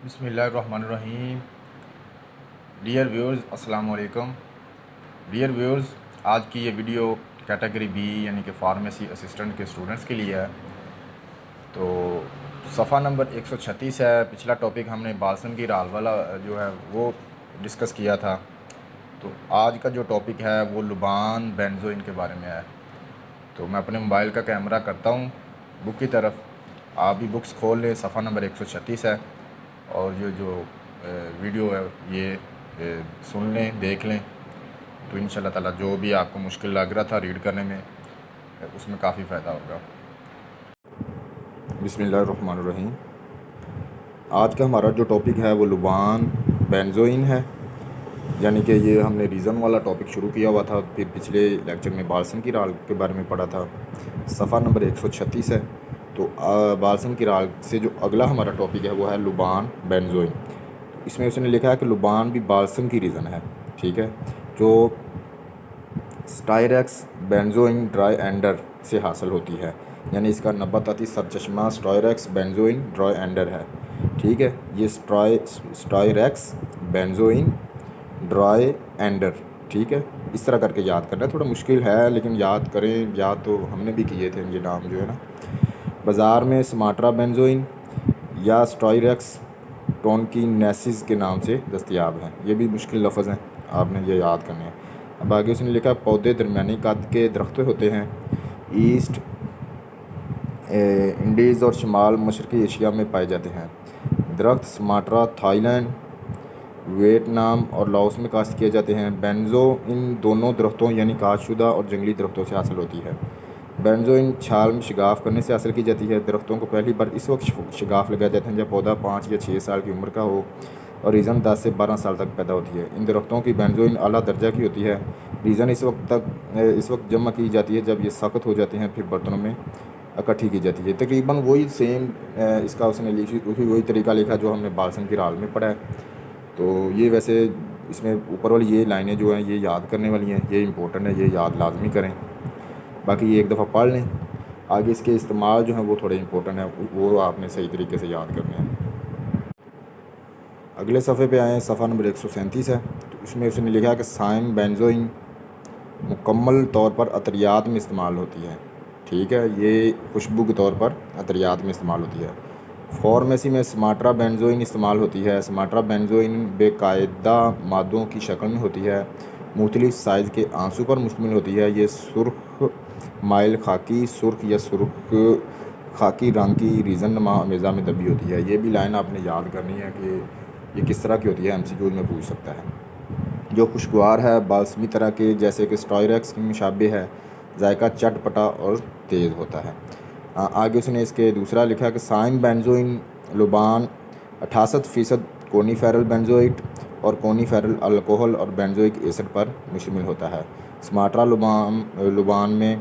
بسم اللہ الرحمن الرحیم۔ ڈیئر ویورز، السلام علیکم۔ ڈیئر ویورز، آج کی یہ ویڈیو کیٹیگری بی یعنی کہ فارمیسی اسسٹنٹ کے اسٹوڈنٹس کے لیے ہے۔ تو صفحہ نمبر 136 ہے۔ پچھلا ٹاپک ہم نے بالسم کی رال والا جو ہے وہ ڈسکس کیا تھا۔ تو آج کا جو ٹاپک ہے وہ لبان بینزوئن کے بارے میں ہے۔ تو میں اپنے موبائل کا کیمرہ کرتا ہوں بک کی طرف، آپ بھی بکس کھول لیں، صفحہ نمبر 136 ہے، اور یہ جو ویڈیو ہے یہ سن لیں، دیکھ لیں، تو انشاءاللہ تعالیٰ جو بھی آپ کو مشکل لگ رہا تھا ریڈ کرنے میں اس میں کافی فائدہ ہوگا۔ بسم اللہ الرحمن الرحیم۔ آج کا ہمارا جو ٹاپک ہے وہ لبان بینزوئن ہے، یعنی کہ یہ ہم نے ریزن والا ٹاپک شروع کیا ہوا تھا، پھر پچھلے لیکچر میں بالسم کی رال کے بارے میں پڑھا تھا۔ صفحہ نمبر 136 ہے۔ تو بالسم کی رال سے جو اگلا ہمارا ٹاپک ہے وہ ہے لبان بینزوئن۔ اس میں اس نے لکھا ہے کہ لبان بھی بالسم کی ریزن ہے، ٹھیک ہے، جو سٹائریکس بینزوئن ڈرائی اینڈر سے حاصل ہوتی ہے، یعنی اس کا نباتاتی سرچشمہ سٹائریکس بینزوئن ڈرائی اینڈر ہے، ٹھیک ہے۔ یہ سٹائریکس بینزوئن ڈرائی اینڈر، ٹھیک ہے، اس طرح کر کے یاد کرنا ہے۔ تھوڑا مشکل ہے لیکن یاد کریں، یاد تو ہم نے بھی کیے تھے یہ نام جو ہے نا۔ بازار میں سماٹرا بینزوئن یا سٹائریکس ٹونکینیسس کے نام سے دستیاب ہیں۔ یہ بھی مشکل لفظ ہیں، آپ نے یہ یاد کرنے ہیں۔ اب آگے اس نے لکھا پودے درمیانی قد کے درخت ہوتے ہیں، ایسٹ انڈیز اور شمال مشرقی ایشیا میں پائے جاتے ہیں۔ درخت سماٹرا تھائی لینڈ، ویتنام اور لاؤس میں کاشت کیے جاتے ہیں۔ بینزو ان دونوں درختوں یعنی کاشت شدہ اور جنگلی درختوں سے حاصل ہوتی ہے۔ بینزوئن چھال میں شگاف کرنے سے حاصل کی جاتی ہے۔ درختوں کو پہلی بار اس وقت شگاف لگایا جاتے ہیں جب پودا 5 یا 6 سال کی عمر کا ہو اور ریزن 10 سے 12 سال تک پیدا ہوتی ہے۔ ان درختوں کی بینزوئن اعلیٰ درجہ کی ہوتی ہے۔ ریزن اس وقت جمع کی جاتی ہے جب یہ سخت ہو جاتے ہیں، پھر برتنوں میں اکٹھی کی جاتی ہے۔ تقریباً وہی سیم اس کا اس نے وہی طریقہ لکھا جو ہم نے بالسم کی رال میں پڑھا ہے۔ تو یہ ویسے اس میں اوپر والی یہ لائنیں جو ہیں یہ یاد کرنے والی ہیں، یہ امپورٹنٹ ہے، یہ یاد لازمی کریں۔ باقی یہ ایک دفعہ پڑھ لیں، آگے اس کے استعمال جو ہیں وہ تھوڑے امپورٹنٹ ہیں، وہ آپ نے صحیح طریقے سے یاد کرنے ہیں۔ اگلے صفحے پہ آئیں، صفحہ نمبر 137 ہے۔ تو اس میں اس نے لکھا کہ سائم بینزوئن مکمل طور پر عطریات میں استعمال ہوتی ہے، ٹھیک ہے، یہ خوشبو کے طور پر عطریات میں استعمال ہوتی ہے۔ فارمیسی میں سماٹرا بینزوئن استعمال ہوتی ہے۔ سماٹرا بینزوئن بے قاعدہ مادوں کی شکل میں ہوتی ہے، مختلف سائز کے آنسو پر مشتمل ہوتی ہے۔ یہ سرخ مائل خاکی، سرخ یا سرخ خاکی رنگ کی ریزن نما امیزہ میں دبی ہوتی ہے۔ یہ بھی لائن آپ نے یاد کرنی ہے کہ یہ کس طرح کی ہوتی ہے، MCQ میں پوچھ سکتا ہے۔ جو خوشگوار ہے، بالسمی طرح کے جیسے کہ سٹائریکس کی مشابہ ہے، ذائقہ چٹ پٹا اور تیز ہوتا ہے۔ آگے اس نے اس کے دوسرا لکھا کہ سائم بینزوئن لبان 68% کونیفیرل بینزوئٹ اور کونیفیرل الکوہل اور بینزوئک ایسڈ پر مشتمل ہوتا ہے۔ سماٹرا لبان میں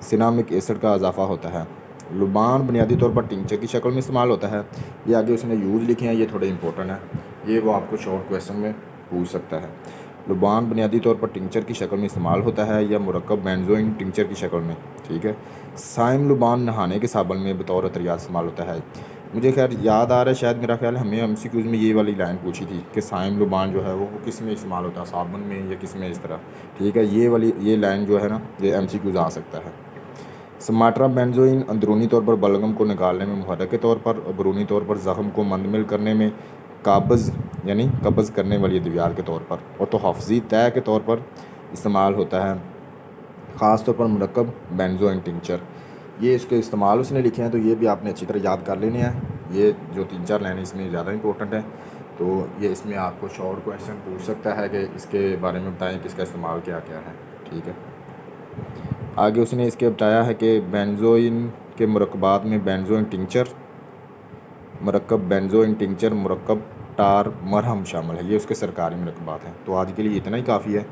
سینامک ایسڈ کا اضافہ ہوتا ہے۔ لبان بنیادی طور پر ٹنکچر کی شکل میں استعمال ہوتا ہے۔ یہ آگے اس نے یوز لکھے ہیں، یہ تھوڑے امپورٹنٹ ہیں، یہ وہ آپ کو شارٹ کویسچن میں پوچھ سکتا ہے۔ لبان بنیادی طور پر ٹنکچر کی شکل میں استعمال ہوتا ہے یا مرکب بینزوئن ٹنکچر کی شکل میں، ٹھیک ہے۔ سائم لبان نہانے کے صابن میں بطور عطریات استعمال ہوتا ہے۔ مجھے خیر یاد آ رہا ہے، شاید میرا خیال ہمیں MCQs میں یہ والی لائن پوچھی تھی کہ سائم لبان جو ہے وہ کس میں استعمال ہوتا ہے، صابن میں یا کس میں، اس طرح، ٹھیک ہے۔ یہ لائن جو ہے نا یہ MCQs آ سکتا ہے۔ سماٹرا بینزوئن اندرونی طور پر بلغم کو نکالنے میں محرک کے طور پر اور بیرونی طور پر زخم کو منمل کرنے میں قابض یعنی قبض کرنے والی ادویات کے طور پر اور تحفظی طے کے طور پر استعمال ہوتا ہے، خاص طور پر مرکب بینزوئن ٹنکچر۔ یہ اس کے استعمال اس نے لکھے ہیں، تو یہ بھی آپ نے اچھی طرح یاد کر لینے ہیں۔ یہ جو 3-4 لائنیں اس میں زیادہ امپورٹنٹ ہیں، تو یہ اس میں آپ کو شارٹ کویسچن پوچھ سکتا ہے کہ اس کے بارے میں بتائیں کہ اس کا استعمال کیا کیا ہے، ٹھیک ہے۔ آگے اس نے اس کے بتایا ہے کہ بینزوئن کے مرکبات میں بینزوئن ٹنکچر، مرکب بینزوئن ٹنکچر، مرکب ٹار، مرہم شامل ہے۔ یہ اس کے سرکاری مرکبات ہیں۔ تو آج کے لیے اتنا ہی کافی ہے۔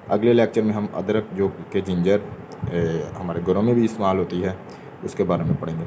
اگلے لیکچر میں ہم ادرک جو کہ جنجر ہمارے گھروں میں بھی استعمال ہوتی ہے اس کے بارے میں پڑھیں گے۔